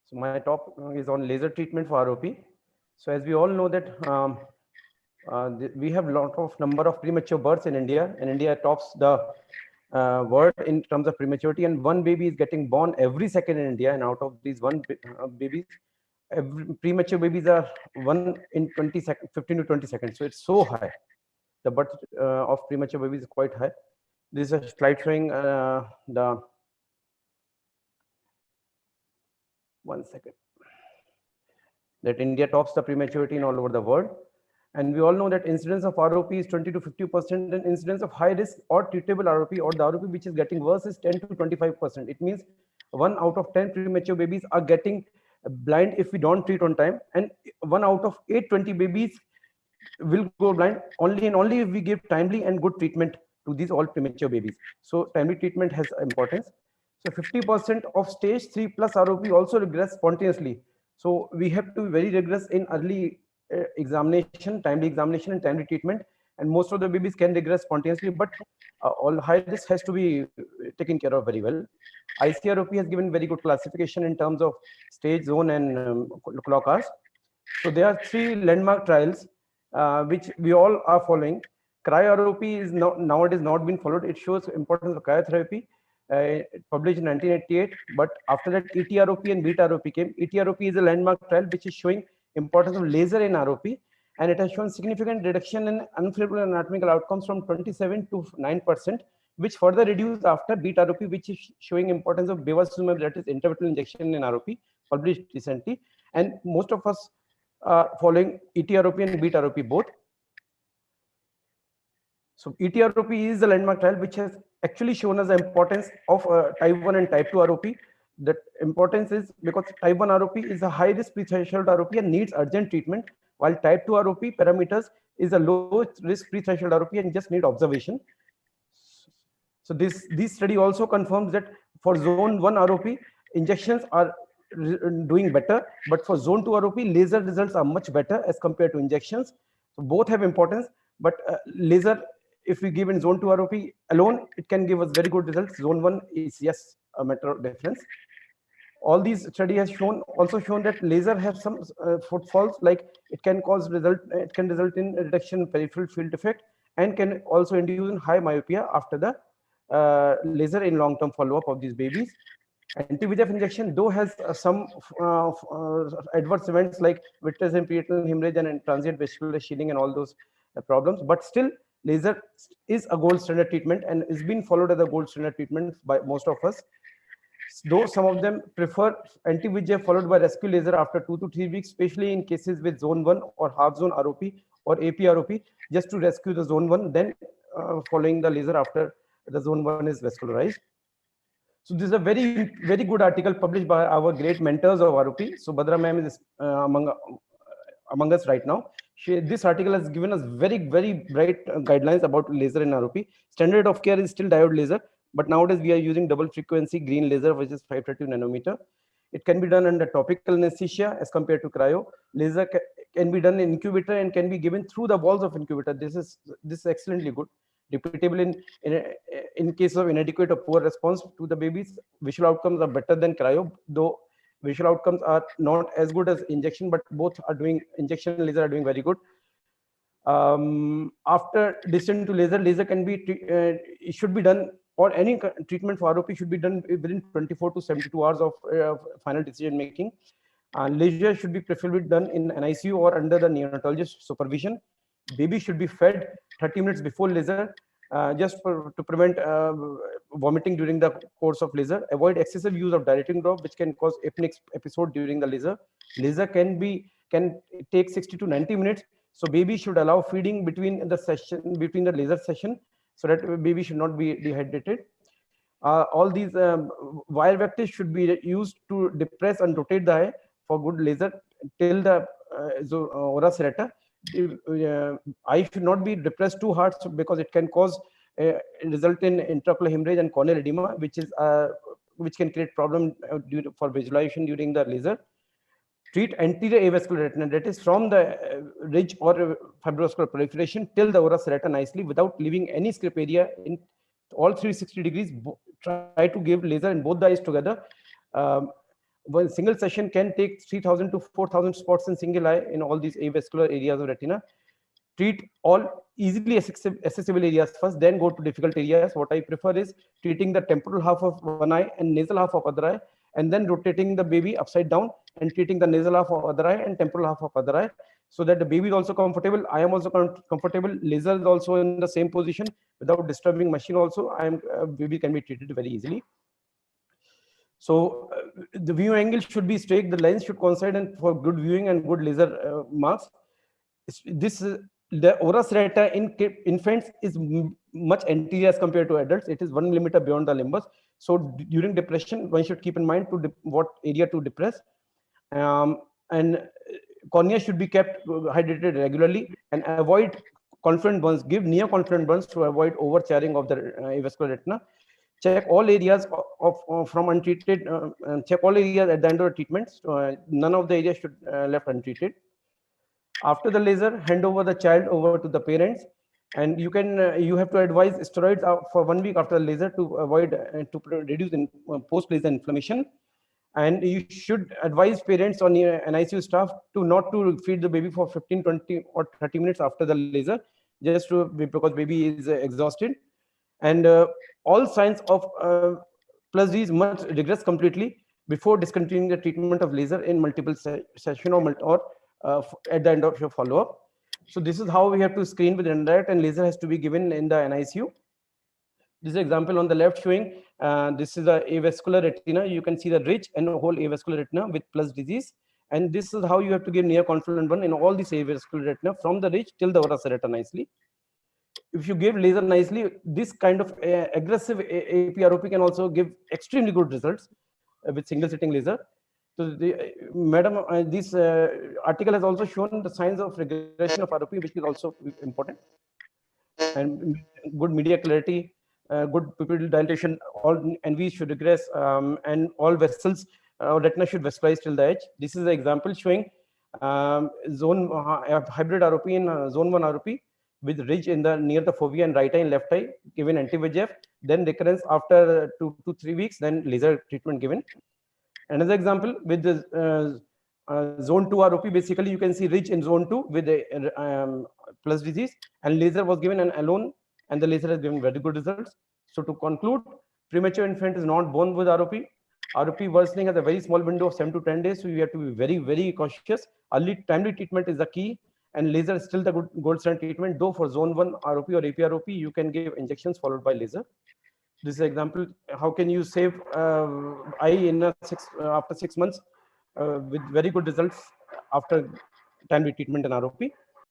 So my top is on laser treatment for ROP. So as we all know that we have a lot of number of premature births in India, and India tops the world in terms of prematurity. And one baby is getting born every second in India, and out of these babies, premature babies are one in 20 seconds, 15 to 20 seconds. So it's so high. The birth of premature babies is quite high. This is a slide showing the 1 second that India tops the prematurity in all over the world. And we all know that incidence of ROP is 20 to 50%, and incidence of high risk or treatable ROP, or the ROP which is getting worse, is 10 to 25%. It means 1 out of 10 premature babies are getting blind if we don't treat on time, and 1 out of 820 babies will go blind only and only if we give timely and good treatment to these all premature babies. So timely treatment has importance. So 50% of stage 3 plus ROP also regress spontaneously. So we have to be very rigorous in early examination, timely examination and timely treatment. And most of the babies can regress spontaneously, but all high risk has to be taken care of very well. ICROP has given very good classification in terms of stage, zone, and clock hours. So there are 3 landmark trials which we all are following. Cryo-ROP is nowadays not been followed. It shows importance of cryotherapy. Published in 1988, but after that ETROP and beta-ROP came. ETROP is a landmark trial which is showing importance of laser in ROP, and it has shown significant reduction in unfavorable anatomical outcomes from 27 to 9%, which further reduced after beta-ROP, which is showing importance of bevacizumab, that is intravitreal injection in ROP, published recently. And most of us are following ETROP and beta-ROP both. So ETROP is the landmark trial which has actually shown us the importance of type 1 and type 2 ROP. That importance is because type 1 ROP is a high risk pre-threshold ROP and needs urgent treatment, while type 2 ROP parameters is a low risk pre-threshold ROP and just need observation. So this study also confirms that for zone 1 ROP, injections are doing better, but for zone 2 ROP, laser results are much better as compared to injections. So both have importance, but laser, if we give in zone 2 ROP alone, it can give us very good results. Zone 1 is yes a matter of difference. All these study has also shown that laser has some footfalls, like it can result in reduction in peripheral field effect, and can also induce in high myopia after the laser in long-term follow-up of these babies. Anti-VEGF injection though has some adverse events like vitreous and peritoneal hemorrhage and transient vesicular shielding and all those problems, but still laser is a gold standard treatment and is being followed as a gold standard treatment by most of us. Though some of them prefer anti-VEGF followed by rescue laser after 2 to 3 weeks, especially in cases with zone 1 or half zone ROP or APROP, just to rescue the zone 1, then following the laser after the zone 1 is vascularized. So this is a very good article published by our great mentors of ROP. So Badra ma'am is among us right now. This article has given us very bright guidelines about laser in ROP. Standard of care is still diode laser, but nowadays we are using double frequency green laser, which is 532 nanometer. It can be done under topical anesthesia as compared to cryo. Laser can be done in incubator and can be given through the walls of incubator. This is excellently good. Repeatable in case of inadequate or poor response to the babies. Visual outcomes are better than cryo, though visual outcomes are not as good as injection, but both are doing, injection and laser are doing very good. After decision to laser can be it should be done, or any treatment for ROP should be done within 24 to 72 hours of final decision making. Laser should be preferably done in an ICU or under the neonatologist supervision. Baby should be fed 30 minutes before laser, just to prevent vomiting during the course of laser. Avoid excessive use of dilating drop, which can cause apneic episode during the laser. Laser can take 60 to 90 minutes. So baby should allow feeding between the laser session, so that baby should not be dehydrated. All these wire vectors should be used to depress and rotate the eye for good laser till the ora serrata. Eye should not be depressed too hard, because it can cause result in intraocular hemorrhage and corneal edema, which can create problem for visualization during the laser. Treat anterior avascular retina, that is from the ridge or fibroscular proliferation till the ora serrata nicely, without leaving any script area in all 360 degrees. Try to give laser in both the eyes together. one single session can take 3000 to 4000 spots in single eye in all these avascular areas of retina. Treat all easily accessible areas first, then go to difficult areas. What I prefer is treating the temporal half of one eye and nasal half of other eye, and then rotating the baby upside down and treating the nasal half of other eye and temporal half of other eye, so that the baby is also comfortable. I am also comfortable. Laser is also in the same position without disturbing machine. Also, baby can be treated very easily. So the view angle should be straight. The lens should coincide, and for good viewing and good laser marks. The ora serrata in infants is much anterior as compared to adults. It is 1 millimeter beyond the limbus. So during depression, one should keep in mind what area to depress. And cornea should be kept hydrated regularly and avoid confluent burns. Give near confluent burns to avoid overcharring of the avascular retina. Check all areas from untreated. Check all areas at the end of the treatment. None of the areas should left untreated. After the laser, hand over the child over to the parents, and you have to advise steroids for 1 week after the laser to avoid to reduce post laser inflammation. And you should advise parents on an ICU staff not to feed the baby for 15, 20 or 30 minutes after the laser, just because baby is exhausted. And all signs of plus Ds must regress completely before discontinuing the treatment of laser in multiple session or at the end of your follow-up. So this is how we have to screen with indirect, and laser has to be given in the NICU. This is an example on the left showing this is a avascular retina. You can see the ridge and the whole avascular retina with plus disease. And this is how you have to give near confluent burn in all these avascular retina from the ridge till the ora serrata nicely. If you give laser nicely, this kind of aggressive APROP can also give extremely good results with single sitting laser. So, madam, this article has also shown the signs of regression of ROP, which is also important. And good media clarity, good pupil dilatation, all NV should regress, and all vessels, retina should vascularize till the edge. This is an example showing zone hybrid ROP in zone 1 ROP with ridge in the near the fovea and right eye and left eye, given anti-VEGF, then recurrence after 2 to 3 weeks, then laser treatment given. Another example with the zone 2 ROP, basically you can see ridge in zone 2 with the plus disease, and laser was given alone, and the laser has given very good results. So to conclude, premature infant is not born with ROP. ROP worsening has a very small window of 7 to 10 days, so you have to be very, very cautious. Early timely treatment is the key, and laser is still the gold standard treatment. Though for zone 1 ROP or APROP, you can give injections followed by laser. This is an example. How can you save eye in after 6 months with very good results after timely treatment in ROP?